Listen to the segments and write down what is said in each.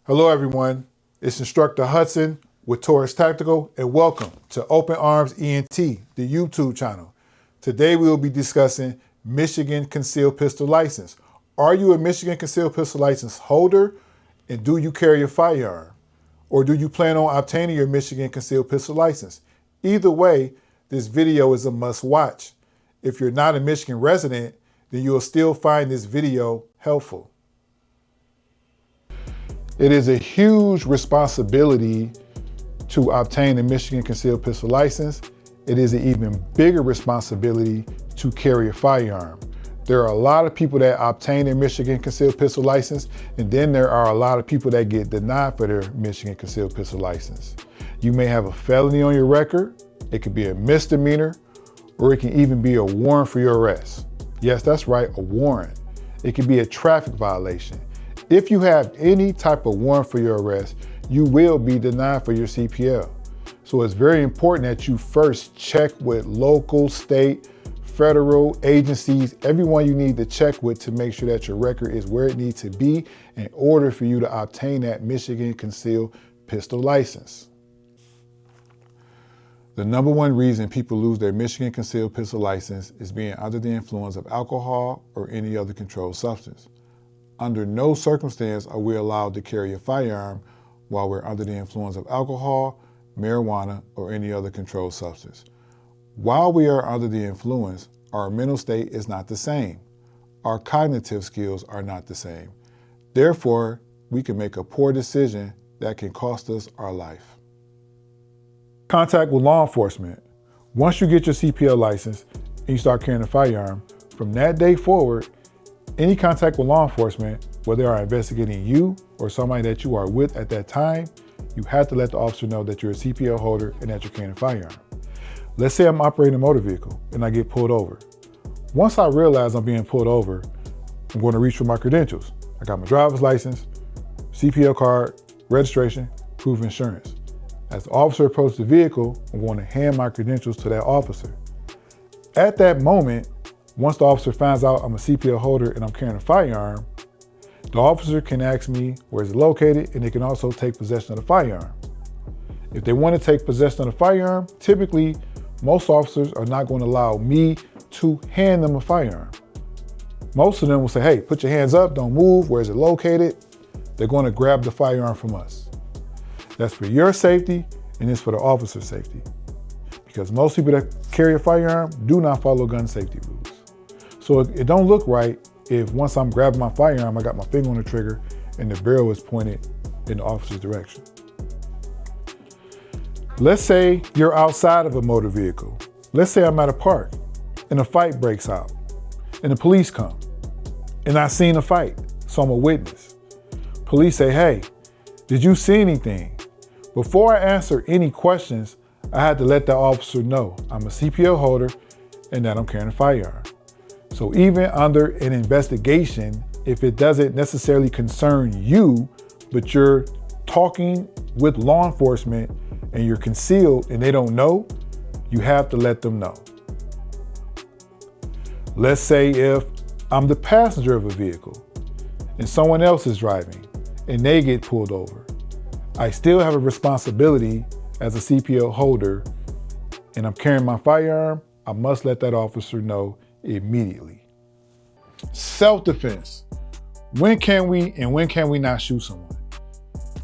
Hello everyone, it's Instructor Hudson with Taurus Tactical and welcome to Open Arms ENT, the YouTube channel. Today we will be discussing Michigan Concealed Pistol License. Are you a Michigan Concealed Pistol License holder and do you carry a firearm? Or do you plan on obtaining your Michigan Concealed Pistol License? Either way, this video is a must watch. If you're not a Michigan resident, then you will still find this video helpful. It is a huge responsibility to obtain a Michigan Concealed Pistol License. It is an even bigger responsibility to carry a firearm. There are a lot of people that obtain a Michigan Concealed Pistol License, and then there are a lot of people that get denied for their Michigan Concealed Pistol License. You may have a felony on your record, it could be a misdemeanor, or it can even be a warrant for your arrest. Yes, that's right, a warrant. It could be a traffic violation. If you have any type of warrant for your arrest, you will be denied for your CPL. So it's very important that you first check with local, state, federal agencies, everyone you need to check with to make sure that your record is where it needs to be in order for you to obtain that Michigan Concealed Pistol License. The number one reason people lose their Michigan Concealed Pistol License is being under the influence of alcohol or any other controlled substance. Under no circumstance are we allowed to carry a firearm while we're under the influence of alcohol, marijuana, or any other controlled substance. While we are under the influence, our mental state is not the same. Our cognitive skills are not the same. Therefore, we can make a poor decision that can cost us our life. Contact with law enforcement. Once you get your CPL license and you start carrying a firearm, from that day forward, any contact with law enforcement, whether they are investigating you or somebody that you are with at that time, you have to let the officer know that you're a CPL holder and that you're carrying a firearm. Let's say I'm operating a motor vehicle and I get pulled over. Once I realize I'm being pulled over, I'm going to reach for my credentials. I got my driver's license, CPL card, registration, proof of insurance. As the officer approaches the vehicle, I'm going to hand my credentials to that officer. At that moment, once the officer finds out I'm a CPL holder and I'm carrying a firearm, the officer can ask me where it's located and they can also take possession of the firearm. If they want to take possession of the firearm, typically most officers are not going to allow me to hand them a firearm. Most of them will say, hey, put your hands up, don't move, where is it located? They're going to grab the firearm from us. That's for your safety and it's for the officer's safety. Because most people that carry a firearm do not follow gun safety rules. So it don't look right if once I'm grabbing my firearm, I got my finger on the trigger and the barrel is pointed in the officer's direction. Let's say you're outside of a motor vehicle. Let's say I'm at a park and a fight breaks out and the police come and I seen a fight, so I'm a witness. Police say, hey, did you see anything? Before I answer any questions, I had to let that officer know I'm a CPL holder and that I'm carrying a firearm. So even under an investigation, if it doesn't necessarily concern you, but you're talking with law enforcement and you're concealed and they don't know, you have to let them know. Let's say if I'm the passenger of a vehicle and someone else is driving and they get pulled over, I still have a responsibility as a CPL holder and I'm carrying my firearm, I must let that officer know immediately. Self-defense. When can we and when can we not shoot someone?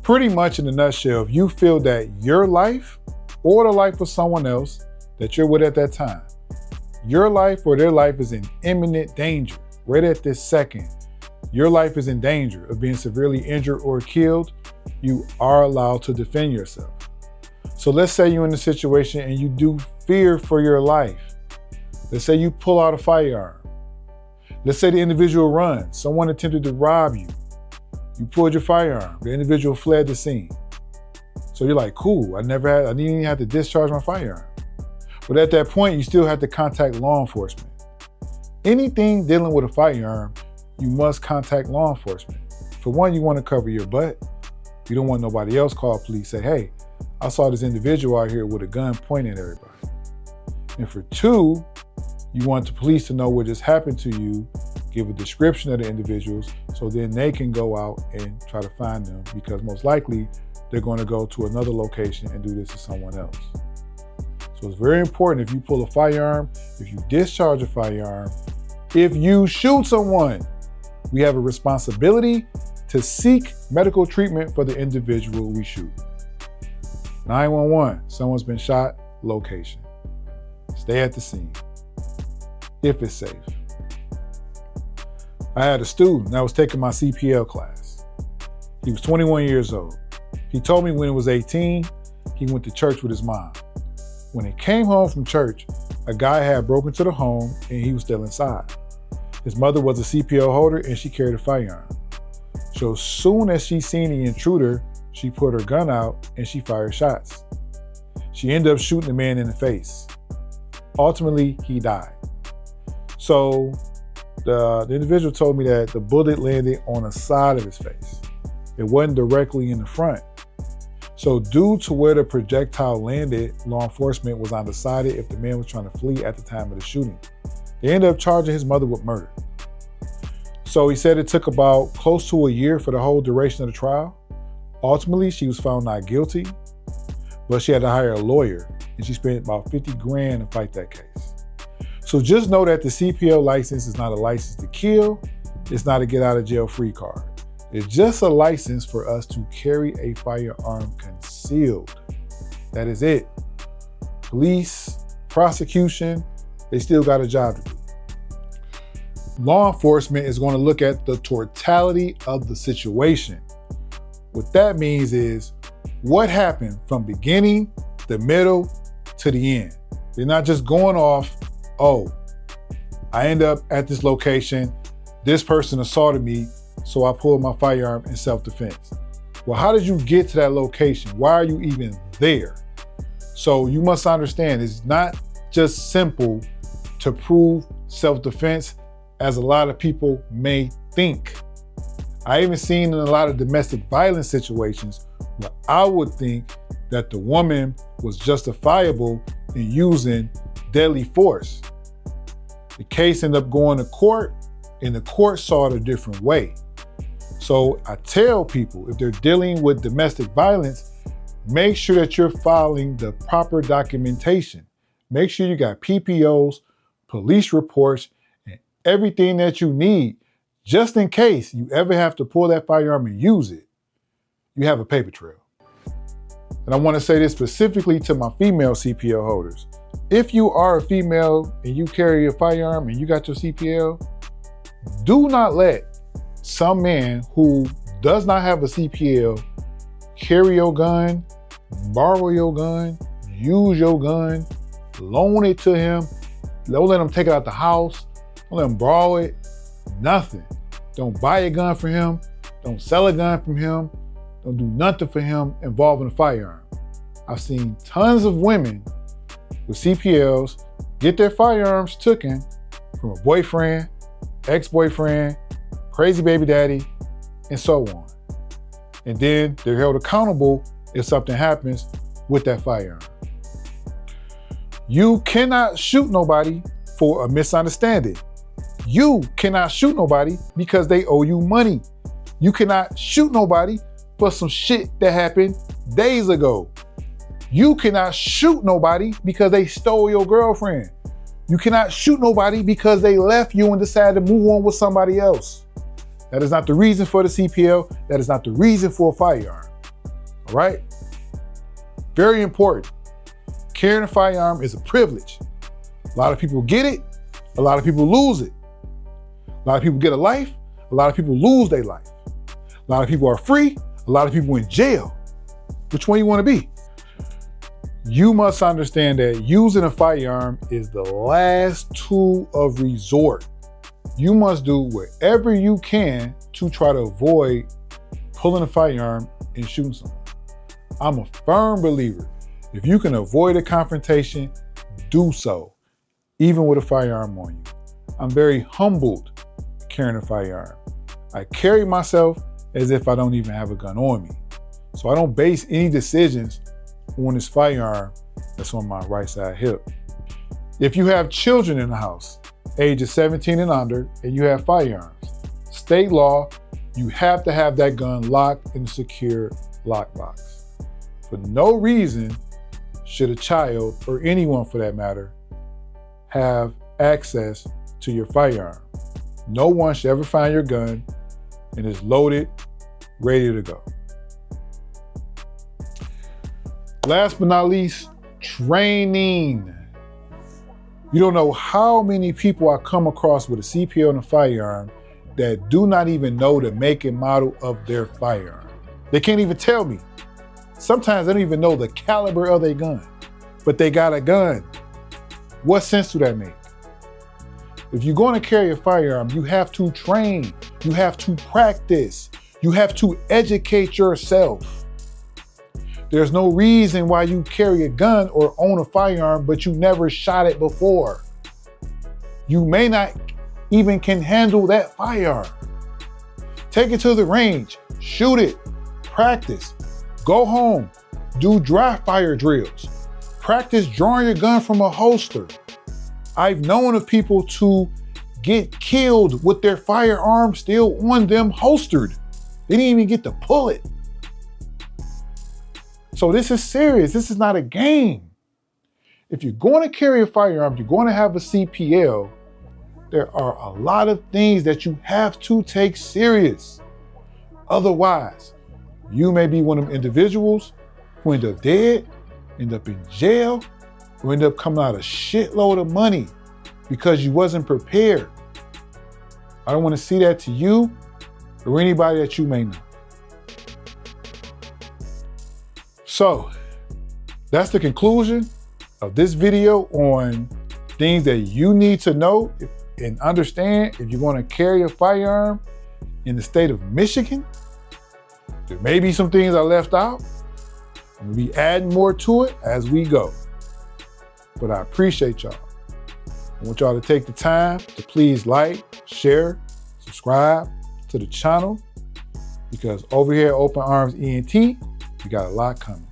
Pretty much in a nutshell, if you feel that your life or the life of someone else that you're with at that time, your life or their life is in imminent danger, right at this second, your life is in danger of being severely injured or killed, you are allowed to defend yourself. So let's say you're in a situation and you do fear for your life. Let's say you pull out a firearm. Let's say the individual runs. Someone attempted to rob you. You pulled your firearm. The individual fled the scene. So you're like, cool, I didn't even have to discharge my firearm. But at that point, you still have to contact law enforcement. Anything dealing with a firearm, you must contact law enforcement. For one, you want to cover your butt. You don't want nobody else call police, say, hey, I saw this individual out here with a gun pointing at everybody. And for two, you want the police to know what just happened to you give a description of the individuals, so then they can go out and try to find them, because most likely they're going to go to another location and do this to someone else. So it's very important, if you pull a firearm, if you discharge a firearm, if you shoot someone, we have a responsibility to seek medical treatment for the individual we shoot. 911, someone's been shot, location. Stay at the scene, if it's safe. I had a student that was taking my CPL class. He was 21 years old. He told me when he was 18, he went to church with his mom. When he came home from church, a guy had broken into the home and he was still inside. His mother was a CPL holder and she carried a firearm. So as soon as she seen the intruder, she put her gun out and she fired shots. She ended up shooting the man in the face. Ultimately, he died. So the individual told me that the bullet landed on the side of his face. It wasn't directly in the front. So due to where the projectile landed, law enforcement was undecided if the man was trying to flee at the time of the shooting. They ended up charging his mother with murder. So he said it took about close to a year for the whole duration of the trial. Ultimately, she was found not guilty, but she had to hire a lawyer and she spent about 50 grand to fight that case. So just know that the CPL license is not a license to kill. It's not a get out of jail free card. It's just a license for us to carry a firearm concealed. That is it. Police, prosecution, they still got a job to do. Law enforcement is going to look at the totality of the situation. What that means is what happened from beginning, the middle, to the end. They're not just going off, oh, I end up at this location, this person assaulted me, so I pulled my firearm in self-defense. Well, how did you get to that location? Why are you even there? So you must understand, it's not just simple to prove self-defense as a lot of people may think. I even seen in a lot of domestic violence situations where I would think that the woman was justifiable in using deadly force. The case ended up going to court and the court saw it a different way. So I tell people, if they're dealing with domestic violence, make sure that you're filing the proper documentation. Make sure you got PPOs, police reports, and everything that you need, just in case you ever have to pull that firearm and use it, you have a paper trail. And I want to say this specifically to my female CPL holders. If you are a female and you carry a firearm and you got your CPL, do not let some man who does not have a CPL carry your gun, borrow your gun, use your gun, loan it to him. Don't let him take it out the house. Don't let him borrow it. Nothing. Don't buy a gun from him. Don't sell a gun from him. Don't do nothing for him involving a firearm. I've seen tons of women with CPLs get their firearms taken from a boyfriend, ex-boyfriend, crazy baby daddy, and so on. And then they're held accountable if something happens with that firearm. You cannot shoot nobody for a misunderstanding. You cannot shoot nobody because they owe you money. You cannot shoot nobody for some shit that happened days ago. You cannot shoot nobody because they stole your girlfriend. You cannot shoot nobody because they left you and decided to move on with somebody else. That is not the reason for the CPL. That is not the reason for a firearm. All right? Very important. Carrying a firearm is a privilege. A lot of people get it. A lot of people lose it. A lot of people get a life. A lot of people lose their life. A lot of people are free. A lot of people in jail. Which one you want to be? You must understand that using a firearm is the last tool of resort. You must do whatever you can to try to avoid pulling a firearm and shooting someone. I'm a firm believer. If you can avoid a confrontation, do so, even with a firearm on you. I'm very humbled carrying a firearm. I carry myself as if I don't even have a gun on me. So I don't base any decisions on this firearm that's on my right side hip. If you have children in the house, ages 17 and under, and you have firearms. State law, you have to have that gun locked in a secure lockbox. For no reason should a child, or anyone for that matter, have access to your firearm. No one should ever find your gun and it's loaded, ready to go. Last but not least, training. You don't know how many people I come across with a CPL and a firearm that do not even know the make and model of their firearm. They can't even tell me. Sometimes they don't even know the caliber of their gun, but they got a gun. What sense do that make? If you're going to carry a firearm, you have to train, you have to practice, you have to educate yourself. There's no reason why you carry a gun or own a firearm, but you never shot it before. You may not even can handle that firearm. Take it to the range, shoot it, practice, go home, do dry fire drills, practice drawing your gun from a holster. I've known of people to get killed with their firearm still on them holstered. They didn't even get to pull it. So this is serious. This is not a game. If you're going to carry a firearm, you're going to have a CPL, there are a lot of things that you have to take serious. Otherwise, you may be one of them individuals who end up dead, end up in jail, or end up coming out a shitload of money because you wasn't prepared. I don't want to see that to you or anybody that you may know. So that's the conclusion of this video on things that you need to know and understand if you want to carry a firearm in the state of Michigan. There may be some things I left out. I'm gonna be adding more to it as we go. But I appreciate y'all. I want y'all to take the time to please like, share, subscribe to the channel, because over here at Open Arms ENT, we got a lot coming.